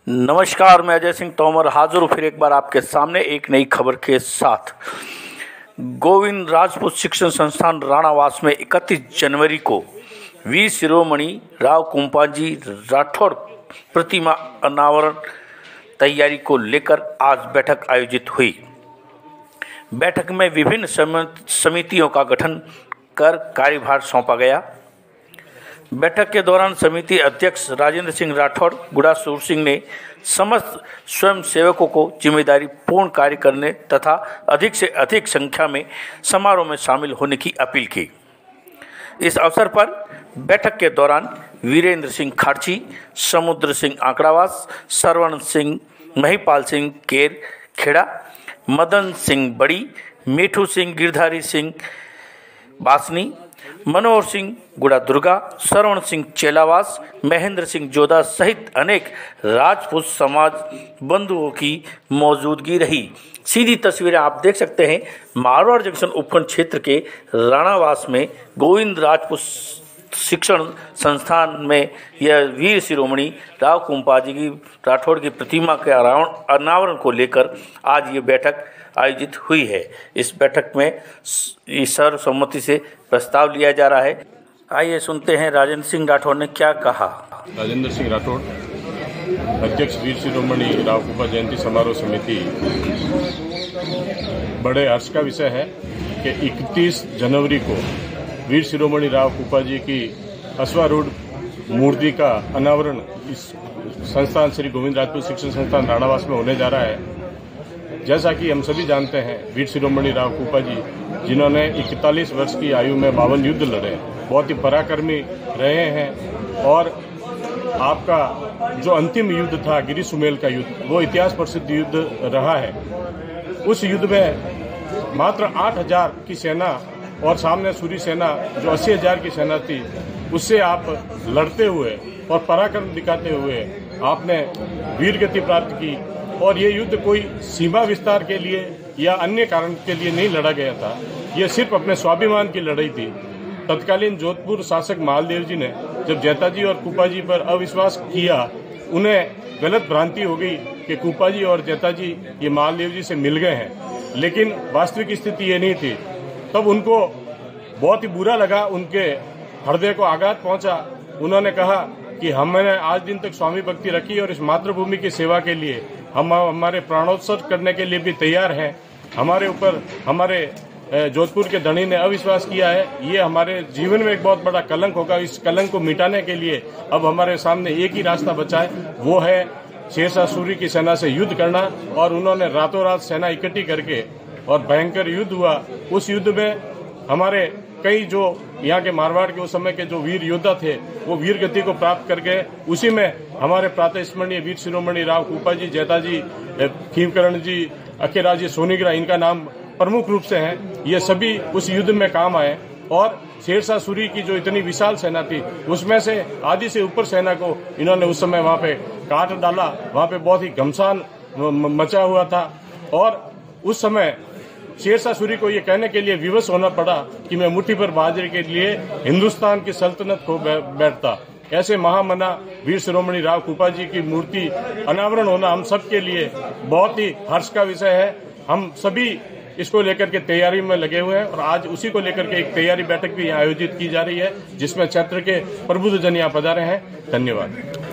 नमस्कार, मैं अजय सिंह तोमर हाजिर हूँ फिर एक बार आपके सामने एक नई खबर के साथ। गोविंद राजपूत शिक्षण संस्थान राणावास में 31 जनवरी को वीर शिरोमणि राव कुंपाजी राठौड़ प्रतिमा अनावरण तैयारी को लेकर आज बैठक आयोजित हुई। बैठक में विभिन्न समितियों का गठन कर कार्यभार सौंपा गया। बैठक के दौरान समिति अध्यक्ष राजेंद्र सिंह राठौड़ गुड़ासुर सिंह ने समस्त स्वयं सेवकों को जिम्मेदारी पूर्ण कार्य करने तथा अधिक से अधिक संख्या में समारोह में शामिल होने की अपील की। इस अवसर पर बैठक के दौरान वीरेंद्र सिंह खाड़ची, समुद्र सिंह आंकड़ावास, सरवण सिंह, महिपाल सिंह केर खेड़ा, मदन सिंह बड़ी, मीठू सिंह गिरधारी सिंह बासनी, मनोहर सिंह गुड़ा दुर्गा, सरवण सिंह चेलावास, महेंद्र सिंह जोधा सहित अनेक राजपूत समाज बंधुओं की मौजूदगी रही। सीधी तस्वीरें आप देख सकते हैं। मारवाड़ जंक्शन उपखंड क्षेत्र के राणावास में गोविंद राजपूत शिक्षण संस्थान में यह वीर शिरोमणि राव कुंपाजी की राठौड़ की प्रतिमा के अनावरण को लेकर आज ये बैठक आयोजित हुई है। इस बैठक में सर्वसम्मति से प्रस्ताव लिया जा रहा है। आइए सुनते हैं राजेंद्र सिंह राठौड़ ने क्या कहा। राजेंद्र सिंह राठौड़, अध्यक्ष वीर शिरोमणि राव कुंपा जयंती समारोह समिति। बड़े हर्ष का विषय है कि 31 जनवरी को वीर शिरोमणि राव कुंपा जी की अश्वारूढ़ मूर्ति का अनावरण इस संस्थान श्री गोविंद राजपूत शिक्षण संस्थान राणावास में होने जा रहा है। जैसा कि हम सभी जानते हैं, वीर शिरोमणि राव कुंपा जी जिन्होंने 41 वर्ष की आयु में 52 युद्ध लड़े, बहुत ही पराक्रमी रहे हैं। और आपका जो अंतिम युद्ध था गिरी सुमेल का युद्ध, वो इतिहास प्रसिद्ध युद्ध रहा है। उस युद्ध में मात्र 8000 की सेना और सामने सूरी सेना जो 80,000 की सेना थी, उससे आप लड़ते हुए और पराक्रम दिखाते हुए आपने वीरगति प्राप्त की। और ये युद्ध कोई सीमा विस्तार के लिए या अन्य कारण के लिए नहीं लड़ा गया था, ये सिर्फ अपने स्वाभिमान की लड़ाई थी। तत्कालीन जोधपुर शासक मालदेव जी ने जब जैता जी और कुंपा जी पर अविश्वास किया, उन्हें गलत भ्रांति हो गई कि कुंपा जी और जैता जी ये मालदेव जी से मिल गए हैं, लेकिन वास्तविक स्थिति ये नहीं थी। तब उनको बहुत ही बुरा लगा, उनके हृदय को आघात पहुंचा। उन्होंने कहा कि हमने आज दिन तक स्वामी भक्ति रखी और इस मातृभूमि की सेवा के लिए हम हमारे प्राणोत्सर्ग करने के लिए भी तैयार हैं। हमारे ऊपर हमारे जोधपुर के धनी ने अविश्वास किया है, ये हमारे जीवन में एक बहुत बड़ा कलंक होगा। इस कलंक को मिटाने के लिए अब हमारे सामने एक ही रास्ता बचा है, वो है शेरशाह सूरी की सेना से युद्ध करना। और उन्होंने रातों रात सेना इकट्ठी करके और भयंकर युद्ध हुआ। उस युद्ध में हमारे कई जो यहाँ के मारवाड़ के उस समय के जो वीर योद्धा थे, वो वीर गति को प्राप्त करके उसी में हमारे प्रातः स्मरणीय वीर शिरोमणि राव कुंपा जी, जैता जी, खीमकरण जी, अखेरा जी, सोनीग्रा, इनका नाम प्रमुख रूप से है। ये सभी उस युद्ध में काम आए। और शेरशाह सूरी की जो इतनी विशाल सेना थी, उसमें से आधी से ऊपर सेना को इन्होंने उस समय वहाँ पे काट डाला। वहाँ पे बहुत ही घमसान मचा हुआ था। और उस समय शेरशाह सूरी को ये कहने के लिए विवश होना पड़ा कि मैं मुट्ठी पर बहादुरी के लिए हिंदुस्तान की सल्तनत को बैठता। ऐसे महामना वीर शिरोमणि राव कुंपा जी की मूर्ति अनावरण होना हम सब के लिए बहुत ही हर्ष का विषय है। हम सभी इसको लेकर के तैयारी में लगे हुए हैं और आज उसी को लेकर के एक तैयारी बैठक भी यहाँ आयोजित की जा रही है, जिसमें क्षेत्र के प्रबुद्ध जन यहाँ पधारे हैं। धन्यवाद।